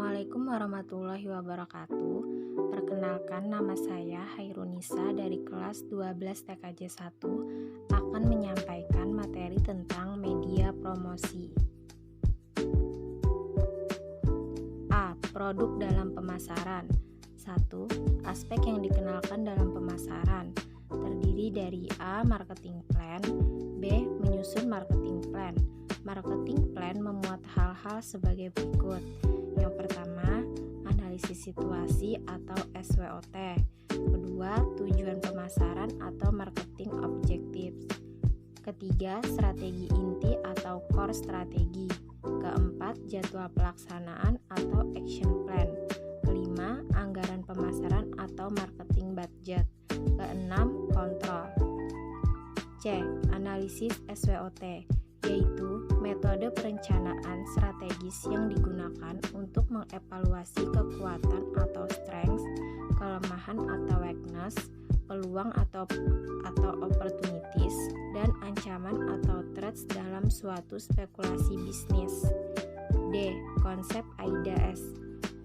Assalamualaikum warahmatullahi wabarakatuh. Perkenalkan, nama saya Hairunisa dari kelas 12 TKJ 1 akan menyampaikan materi tentang media promosi. A. Produk dalam pemasaran. 1. Aspek yang dikenalkan dalam pemasaran terdiri dari A. Marketing plan, B. Menyusun marketing plan. Marketing plan memuat hal-hal sebagai berikut. Yang pertama, analisis situasi atau SWOT. Kedua, tujuan pemasaran atau marketing objectives. Ketiga, strategi inti atau core strategi. Keempat, jadwal pelaksanaan atau action plan. Kelima, anggaran pemasaran atau marketing budget. Keenam, kontrol. C. Analisis SWOT, yaitu metode perencanaan strategis yang digunakan untuk mengevaluasi kekuatan atau strengths, kelemahan atau weakness, peluang atau opportunities, dan ancaman atau threats dalam suatu spekulasi bisnis. D. Konsep AIDA-S.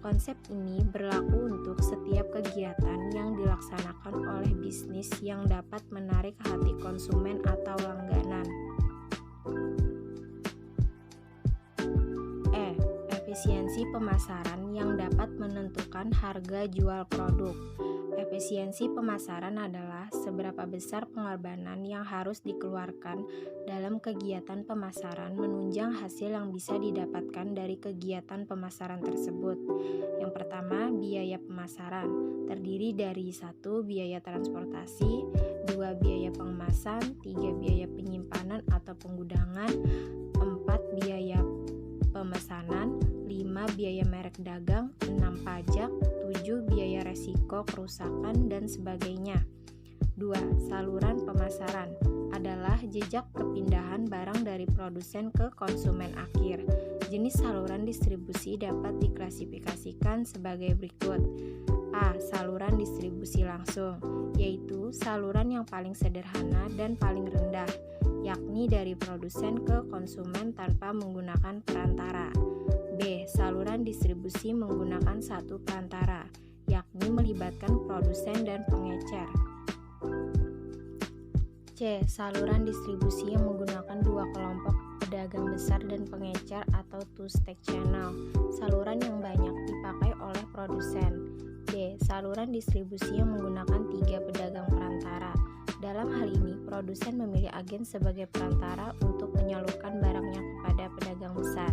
Konsep ini berlaku untuk setiap kegiatan yang dilaksanakan oleh bisnis yang dapat menarik hati konsumen atau langganan. Efisiensi pemasaran yang dapat menentukan harga jual produk. Efisiensi pemasaran adalah seberapa besar pengorbanan yang harus dikeluarkan dalam kegiatan pemasaran menunjang hasil yang bisa didapatkan dari kegiatan pemasaran tersebut. Yang pertama, biaya pemasaran terdiri dari 1. Biaya transportasi, 2. Biaya pengemasan, 3. Biaya penyimpanan atau penggudangan, 4. Biaya pemesanan, 5. Biaya merek dagang, 6. Pajak, 7. Biaya resiko kerusakan dan sebagainya. 2. Saluran pemasaran adalah jejak perpindahan barang dari produsen ke konsumen akhir. Jenis saluran distribusi dapat diklasifikasikan sebagai berikut. A. Saluran distribusi langsung, yaitu saluran yang paling sederhana dan paling rendah, yakni dari produsen ke konsumen tanpa menggunakan perantara. B. Saluran distribusi menggunakan satu perantara, yakni melibatkan produsen dan pengecer. C. Saluran distribusi yang menggunakan dua kelompok pedagang besar dan pengecer atau two-stack channel, saluran yang banyak dipakai oleh produsen. D. Saluran distribusi yang menggunakan 3 pedagang perantara. Dalam hal ini, produsen memilih agen sebagai perantara untuk menyalurkan barangnya kepada pedagang besar.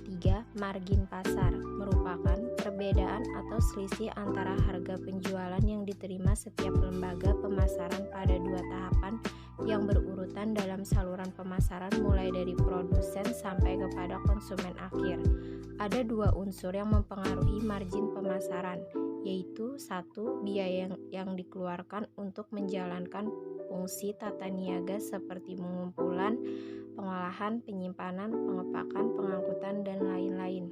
3. Margin pasar merupakan perbedaan atau selisih antara harga penjualan yang diterima setiap lembaga pemasaran pada 2 tahapan yang berurutan dalam saluran pemasaran mulai dari produsen sampai kepada konsumen akhir. Ada 2 unsur yang mempengaruhi margin pemasaran, yaitu 1. Biaya yang dikeluarkan untuk menjalankan fungsi tata niaga seperti pengumpulan, pengolahan, penyimpanan, pengepakan, pengangkutan, dan lain-lain.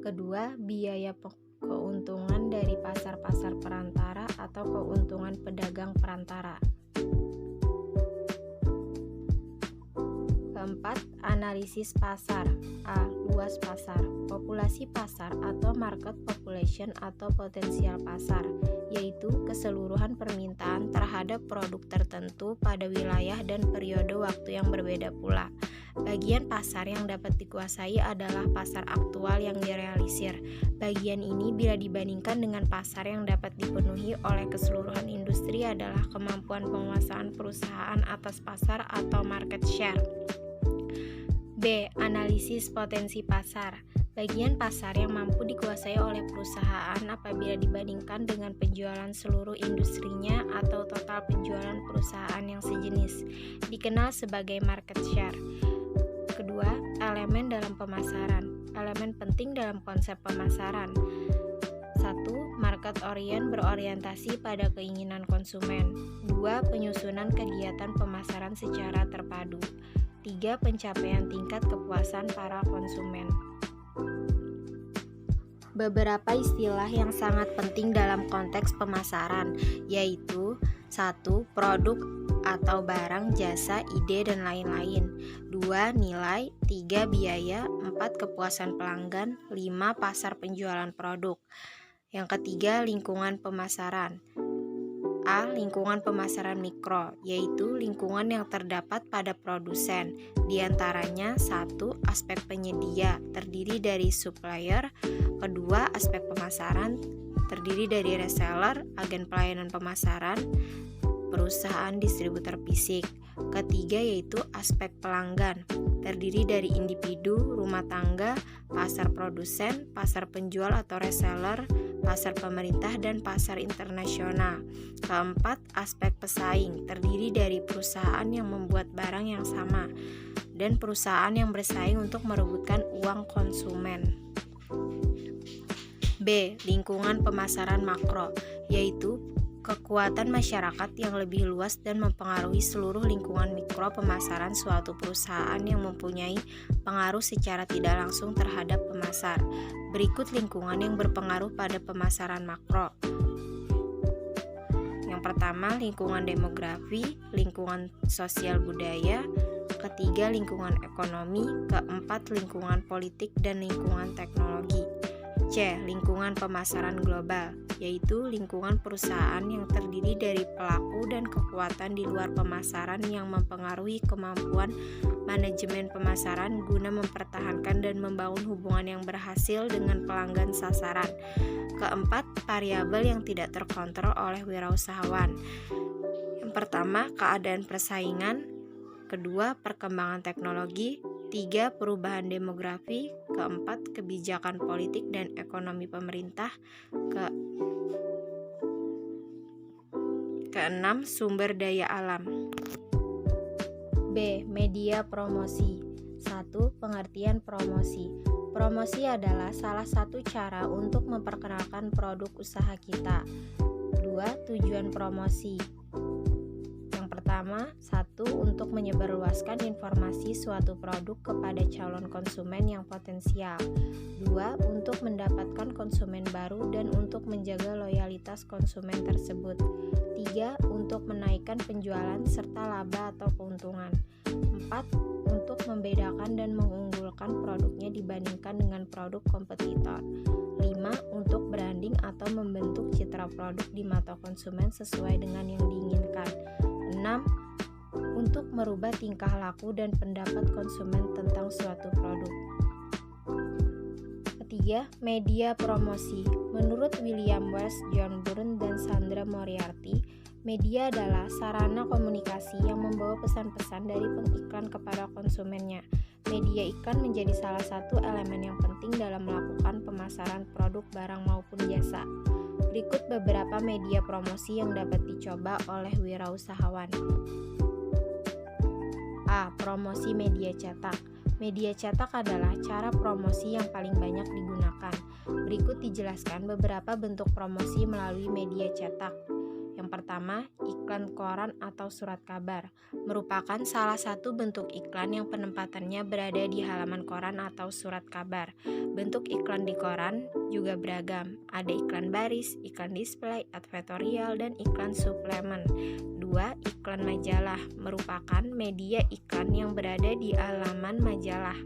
Kedua, biaya keuntungan dari pasar-pasar perantara atau keuntungan pedagang perantara. Keempat, analisis pasar. A. Luas pasar. Populasi pasar atau market population atau potensial pasar, yaitu keseluruhan permintaan terhadap produk tertentu pada wilayah dan periode waktu yang berbeda pula. Bagian pasar yang dapat dikuasai adalah pasar aktual yang direalisir. Bagian ini bila dibandingkan dengan pasar yang dapat dipenuhi oleh keseluruhan industri adalah kemampuan penguasaan perusahaan atas pasar atau market share. B. Analisis potensi pasar. Bagian pasar yang mampu dikuasai oleh perusahaan apabila dibandingkan dengan penjualan seluruh industrinya atau total penjualan perusahaan yang sejenis, dikenal sebagai market share. Kedua, elemen dalam pemasaran. Elemen penting dalam konsep pemasaran. 1. Market orient berorientasi pada keinginan konsumen. 2. Penyusunan kegiatan pemasaran secara terpadu. 3. Pencapaian tingkat kepuasan para konsumen. Beberapa istilah yang sangat penting dalam konteks pemasaran, yaitu 1. Produk atau barang, jasa, ide, dan lain-lain. 2. Nilai. 3. Biaya. 4. Kepuasan pelanggan. 5. Pasar penjualan produk. Yang ketiga, lingkungan pemasaran. A. Lingkungan pemasaran mikro, yaitu lingkungan yang terdapat pada produsen. Di antaranya 1. Aspek penyedia, terdiri dari supplier. Kedua, aspek pemasaran, terdiri dari reseller, agen pelayanan pemasaran, perusahaan distributor fisik. Ketiga yaitu aspek pelanggan, terdiri dari individu, rumah tangga, pasar produsen, pasar penjual atau reseller, pasar pemerintah, dan pasar internasional. Keempat, aspek pesaing, terdiri dari perusahaan yang membuat barang yang sama dan perusahaan yang bersaing untuk merebutkan uang konsumen. B. Lingkungan pemasaran makro, yaitu kekuatan masyarakat yang lebih luas dan mempengaruhi seluruh lingkungan mikro pemasaran suatu perusahaan yang mempunyai pengaruh secara tidak langsung terhadap pemasar. Berikut lingkungan yang berpengaruh pada pemasaran makro. Yang pertama, lingkungan demografi, lingkungan sosial budaya. Ketiga, lingkungan ekonomi. Keempat, lingkungan politik dan lingkungan teknologi. C. Lingkungan pemasaran global, yaitu lingkungan perusahaan yang terdiri dari pelaku dan kekuatan di luar pemasaran yang mempengaruhi kemampuan manajemen pemasaran guna mempertahankan dan membangun hubungan yang berhasil dengan pelanggan sasaran. Keempat, variabel yang tidak terkontrol oleh wirausahawan. Yang pertama, keadaan persaingan. Kedua, perkembangan teknologi. 3. Perubahan demografi. Keempat, kebijakan politik dan ekonomi pemerintah. Keenam, sumber daya alam. B. Media promosi. 1. Pengertian promosi. Promosi adalah salah satu cara untuk memperkenalkan produk usaha kita. 2. Tujuan promosi. Pertama, 1. Untuk menyebarluaskan informasi suatu produk kepada calon konsumen yang potensial. 2. Untuk mendapatkan konsumen baru dan untuk menjaga loyalitas konsumen tersebut. 3. Untuk menaikkan penjualan serta laba atau keuntungan. 4. Untuk membedakan dan mengunggulkan produknya dibandingkan dengan produk kompetitor. 5. Untuk branding atau membentuk citra produk di mata konsumen sesuai dengan yang diinginkan. 6. Untuk merubah tingkah laku dan pendapat konsumen tentang suatu produk. Ketiga, media promosi. Menurut William West, John Burns, dan Sandra Moriarty, media adalah sarana komunikasi yang membawa pesan-pesan dari pengiklan kepada konsumennya. Media iklan menjadi salah satu elemen yang penting dalam melakukan pemasaran produk, barang maupun jasa. Berikut beberapa media promosi yang dapat dicoba oleh wirausahawan. A. Promosi media cetak. Media cetak adalah cara promosi yang paling banyak digunakan. Berikut dijelaskan beberapa bentuk promosi melalui media cetak. Yang pertama, iklan koran atau surat kabar, merupakan salah satu bentuk iklan yang penempatannya berada di halaman koran atau surat kabar. Bentuk iklan di koran juga beragam, ada iklan baris, iklan display, advertorial, dan iklan suplemen. 2. Iklan majalah, merupakan media iklan yang berada di halaman majalah.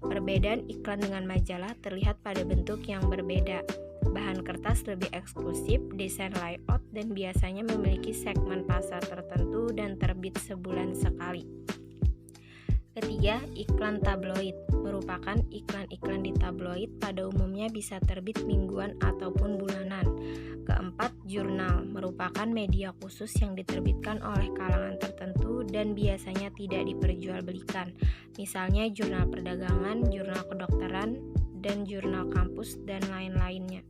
Perbedaan iklan dengan majalah terlihat pada bentuk yang berbeda. Bahan kertas lebih eksklusif, desain layout, dan biasanya memiliki segmen pasar tertentu dan terbit sebulan sekali. Ketiga, iklan tabloid, merupakan iklan-iklan di tabloid, pada umumnya bisa terbit mingguan ataupun bulanan. Keempat, jurnal, merupakan media khusus yang diterbitkan oleh kalangan tertentu dan biasanya tidak diperjualbelikan. Misalnya jurnal perdagangan, jurnal kedokteran, dan jurnal kampus, dan lain-lainnya.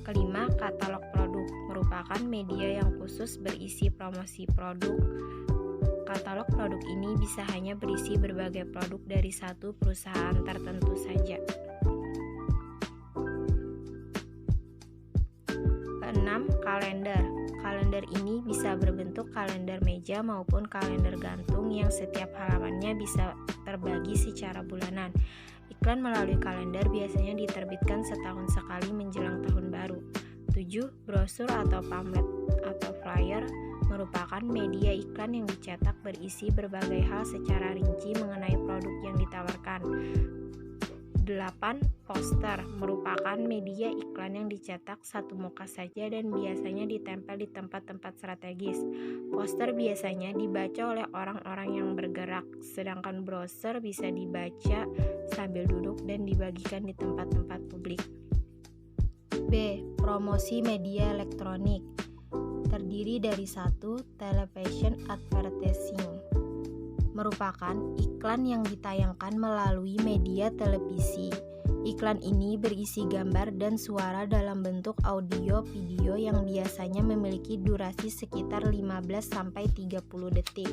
Kelima, katalog produk, merupakan media yang khusus berisi promosi produk. Katalog produk ini bisa hanya berisi berbagai produk dari satu perusahaan tertentu saja. Keenam, kalender. Kalender ini bisa berbentuk kalender meja maupun kalender gantung yang setiap halamannya bisa terbagi secara bulanan. Iklan melalui kalender biasanya diterbitkan setahun sekali menjelang tahun baru. 7. Brosur atau pamflet atau flyer, merupakan media iklan yang dicetak berisi berbagai hal secara rinci mengenai produk yang ditawarkan. 8. Poster merupakan media iklan yang dicetak satu muka saja dan biasanya ditempel di tempat-tempat strategis. Poster biasanya dibaca oleh orang-orang yang bergerak, sedangkan brosur bisa dibaca sambil duduk dan dibagikan di tempat-tempat publik. B. Promosi media elektronik terdiri dari 1. Television advertising merupakan iklan yang ditayangkan melalui media televisi. Iklan ini berisi gambar dan suara dalam bentuk audio video yang biasanya memiliki durasi sekitar 15-30 detik.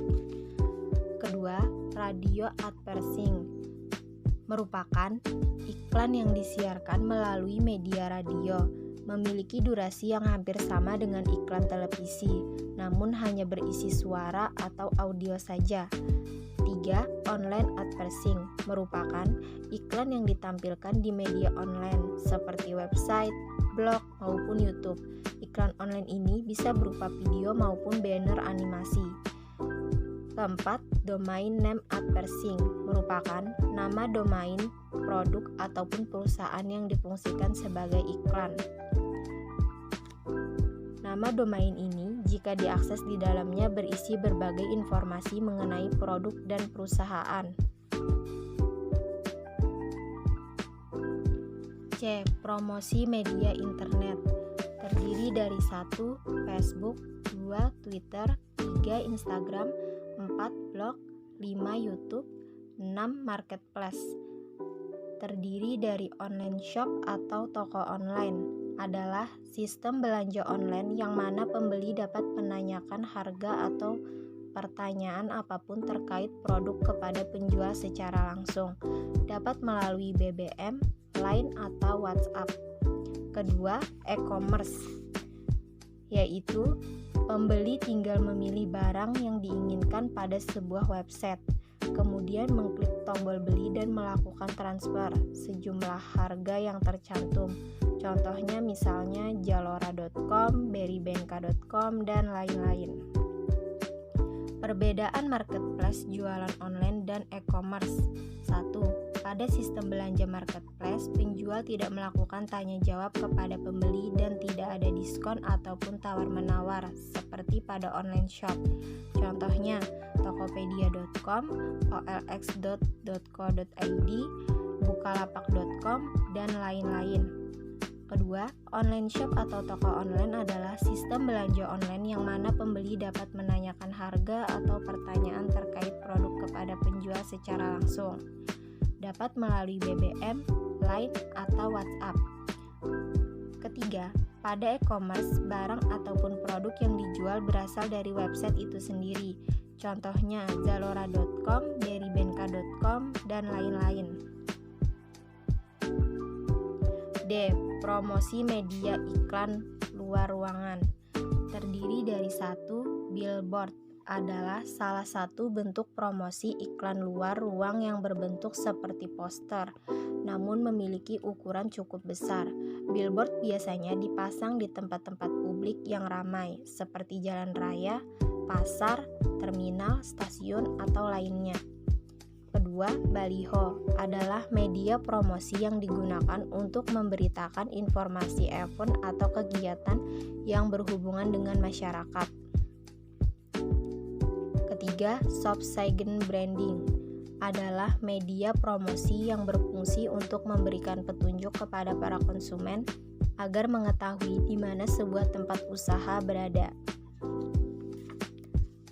Kedua, radio advertising merupakan iklan yang disiarkan melalui media radio, memiliki durasi yang hampir sama dengan iklan televisi, namun hanya berisi suara atau audio saja. 3. Online advertising merupakan iklan yang ditampilkan di media online seperti website, blog, maupun YouTube. Iklan online ini bisa berupa video maupun banner animasi. Keempat, domain name advertising merupakan nama domain, produk, ataupun perusahaan yang difungsikan sebagai iklan. Nama domain ini jika diakses di dalamnya berisi berbagai informasi mengenai produk dan perusahaan. C. Promosi media internet terdiri dari 1. Facebook, 2. Twitter, 3. Instagram, 4. blog, 5. YouTube, 6. marketplace. Terdiri dari online shop atau toko online adalah sistem belanja online yang mana pembeli dapat menanyakan harga atau pertanyaan apapun terkait produk kepada penjual secara langsung, dapat melalui BBM, Line, atau WhatsApp. Kedua, e-commerce, yaitu pembeli tinggal memilih barang yang diinginkan pada sebuah website, kemudian mengklik tombol beli dan melakukan transfer sejumlah harga yang tercantum. Contohnya misalnya jalora.com, berrybenka.com, dan lain-lain. Perbedaan marketplace jualan online dan e-commerce. 1. Pada sistem belanja marketplace, penjual tidak melakukan tanya jawab kepada pembeli dan tidak ada diskon ataupun tawar-menawar seperti pada online shop. Contohnya tokopedia.com, olx.co.id, bukalapak.com, dan lain-lain. Kedua, online shop atau toko online adalah sistem belanja online yang mana pembeli dapat menanyakan harga atau pertanyaan terkait produk kepada penjual secara langsung, dapat melalui BBM, Line, atau WhatsApp. Ketiga, pada e-commerce, barang ataupun produk yang dijual berasal dari website itu sendiri. Contohnya zalora.com, berrybenka.com, dan lain-lain. D. Promosi media iklan luar ruangan terdiri dari 1. Billboard adalah salah satu bentuk promosi iklan luar ruang yang berbentuk seperti poster, namun memiliki ukuran cukup besar. Billboard biasanya dipasang di tempat-tempat publik yang ramai, seperti jalan raya, pasar, terminal, stasiun, atau lainnya. Kedua, baliho adalah media promosi yang digunakan untuk memberitakan informasi event atau kegiatan yang berhubungan dengan masyarakat. Ketiga, Shopsegen branding adalah media promosi yang berfungsi untuk memberikan petunjuk kepada para konsumen agar mengetahui di mana sebuah tempat usaha berada.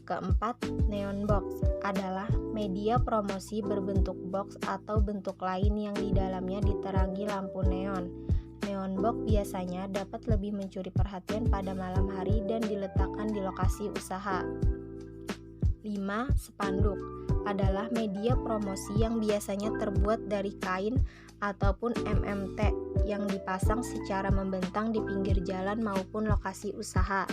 Keempat, neon box adalah media promosi berbentuk box atau bentuk lain yang di dalamnya diterangi lampu neon. Neon box biasanya dapat lebih mencuri perhatian pada malam hari dan diletakkan di lokasi usaha. 5. Spanduk adalah media promosi yang biasanya terbuat dari kain ataupun MMT yang dipasang secara membentang di pinggir jalan maupun lokasi usaha.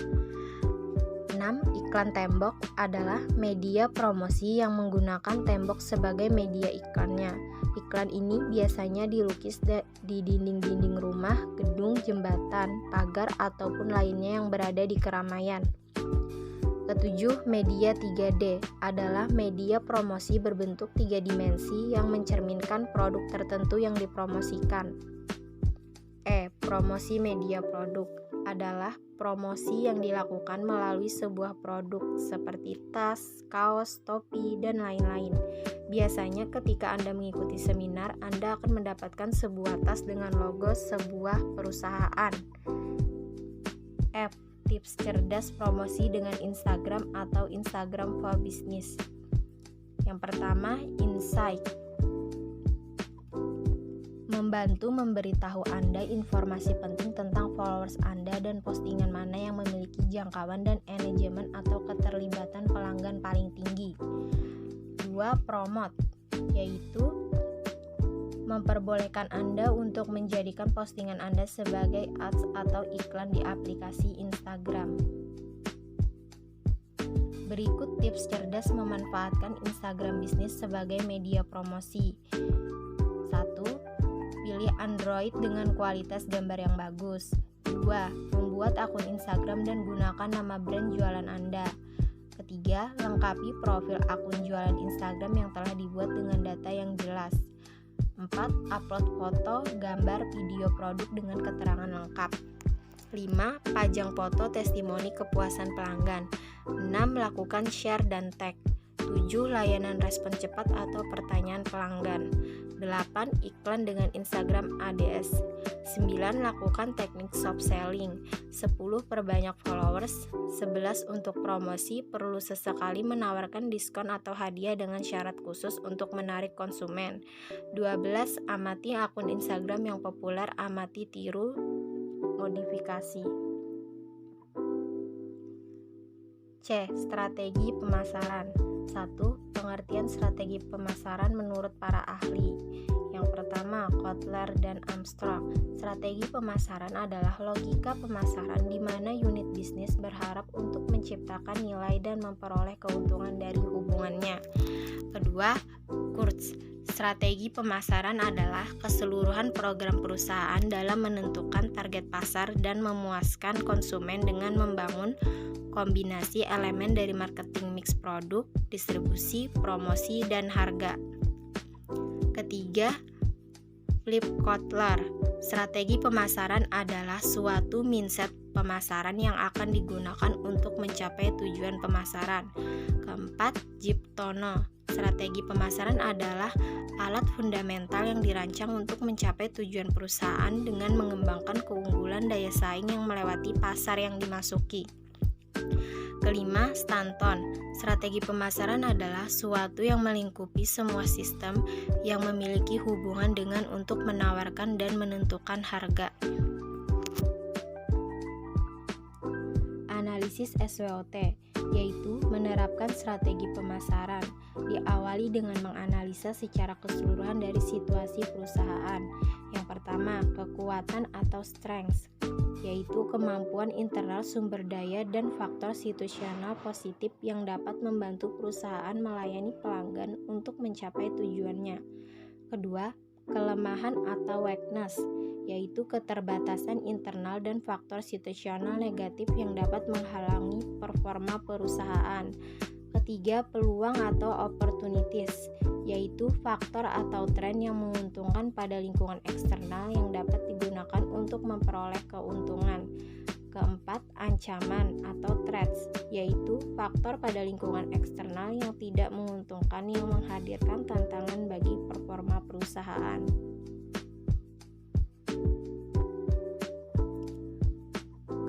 6. Iklan tembok adalah media promosi yang menggunakan tembok sebagai media iklannya. Iklan ini biasanya dilukis di dinding-dinding rumah, gedung, jembatan, pagar, ataupun lainnya yang berada di keramaian. Ketujuh, media 3D adalah media promosi berbentuk 3 dimensi yang mencerminkan produk tertentu yang dipromosikan. Promosi media produk adalah promosi yang dilakukan melalui sebuah produk seperti tas, kaos, topi, dan lain-lain. Biasanya ketika Anda mengikuti seminar, Anda akan mendapatkan sebuah tas dengan logo sebuah perusahaan. Tips cerdas promosi dengan Instagram atau Instagram for Business. Yang pertama, insight. Membantu memberitahu Anda informasi penting tentang followers Anda dan postingan mana yang memiliki jangkauan dan engagement atau keterlibatan pelanggan paling tinggi. 2. Promote, yaitu memperbolehkan Anda untuk menjadikan postingan Anda sebagai ads atau iklan di aplikasi Instagram. Berikut tips cerdas memanfaatkan Instagram Business sebagai media promosi. 1. Pilih Android dengan kualitas gambar yang bagus. 2. Membuat akun Instagram dan gunakan nama brand jualan Anda. Ketiga, lengkapi profil akun jualan Instagram yang telah dibuat dengan data yang jelas. 4. Upload foto, gambar, video produk dengan keterangan lengkap. 5. Pajang foto testimoni kepuasan pelanggan. 6. Lakukan share dan tag. 7. Layanan respon cepat atau pertanyaan pelanggan. 8. Iklan dengan Instagram ADS. 9. Lakukan teknik soft selling. 10. Perbanyak followers. 11. Untuk promosi, perlu sesekali menawarkan diskon atau hadiah dengan syarat khusus untuk menarik konsumen. 12. Amati akun Instagram yang populer, amati tiru modifikasi. C. Strategi pemasaran. 1. Pengertian strategi pemasaran menurut para ahli. Yang pertama, Kotler dan Armstrong. Strategi pemasaran adalah logika pemasaran di mana unit bisnis berharap untuk menciptakan nilai dan memperoleh keuntungan dari hubungannya. Kedua, Kurtz. Strategi pemasaran adalah keseluruhan program perusahaan dalam menentukan target pasar dan memuaskan konsumen dengan membangun kombinasi elemen dari marketing mix produk, distribusi, promosi, dan harga. Ketiga, Philip Kotler. Strategi pemasaran adalah suatu mindset pemasaran yang akan digunakan untuk mencapai tujuan pemasaran. Keempat, Jip Tono. Strategi pemasaran adalah alat fundamental yang dirancang untuk mencapai tujuan perusahaan dengan mengembangkan keunggulan daya saing yang melewati pasar yang dimasuki. Kelima, Stanton. Strategi pemasaran adalah suatu yang melingkupi semua sistem yang memiliki hubungan dengan untuk menawarkan dan menentukan harga. Analisis SWOT, yaitu menerapkan strategi pemasaran, diawali dengan menganalisa secara keseluruhan dari situasi perusahaan. Yang pertama, kekuatan atau strengths, yaitu kemampuan internal sumber daya dan faktor situasional positif yang dapat membantu perusahaan melayani pelanggan untuk mencapai tujuannya. Kedua, kelemahan atau weakness, yaitu keterbatasan internal dan faktor situasional negatif yang dapat menghalangi performa perusahaan. Ketiga, peluang atau opportunities, yaitu faktor atau tren yang menguntungkan pada lingkungan eksternal yang dapat digunakan untuk memperoleh keuntungan. Keempat, ancaman atau threats, yaitu faktor pada lingkungan eksternal yang tidak menguntungkan yang menghadirkan tantangan bagi performa perusahaan.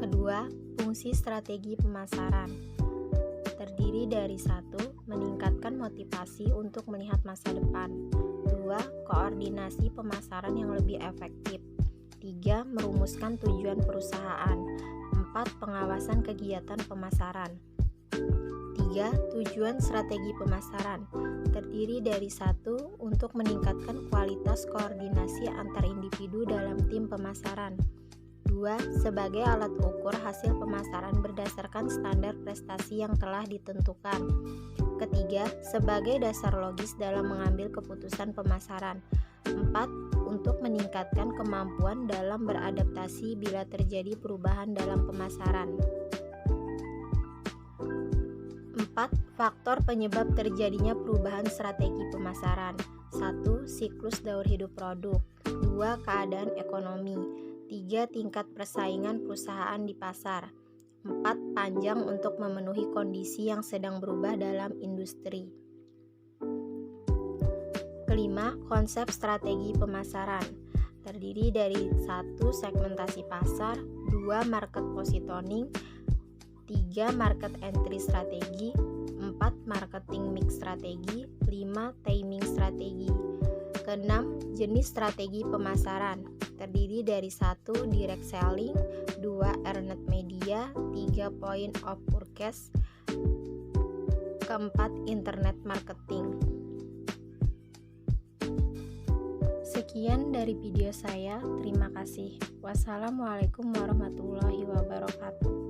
Kedua, fungsi strategi pemasaran. Terdiri dari 1. Meningkatkan motivasi untuk melihat masa depan. 2. Koordinasi pemasaran yang lebih efektif. 3. Merumuskan tujuan perusahaan. 4. Pengawasan kegiatan pemasaran. 3. Tujuan strategi pemasaran. Terdiri dari 1. Untuk meningkatkan kualitas koordinasi antar individu dalam tim pemasaran. 2. Sebagai alat ukur hasil pemasaran berdasarkan standar prestasi yang telah ditentukan. Ketiga, sebagai dasar logis dalam mengambil keputusan pemasaran. 4. Untuk meningkatkan kemampuan dalam beradaptasi bila terjadi perubahan dalam pemasaran. 4. Faktor penyebab terjadinya perubahan strategi pemasaran. 1. Siklus daur hidup produk. 2. Keadaan ekonomi. 3. Tingkat persaingan perusahaan di pasar. 4. Panjang untuk memenuhi kondisi yang sedang berubah dalam industri. Kelima, konsep strategi pemasaran. Terdiri dari 1. Segmentasi pasar. 2. Market positioning. 3. Market entry strategi. 4. Marketing mix strategi. 5. Timing strategi. Keenam, jenis strategi pemasaran. Terdiri dari 1. Direct selling. 2. Earned media. 3. Point of purchase. Keempat, internet marketing. Sekian dari video saya. Terima kasih. Wassalamualaikum warahmatullahi wabarakatuh.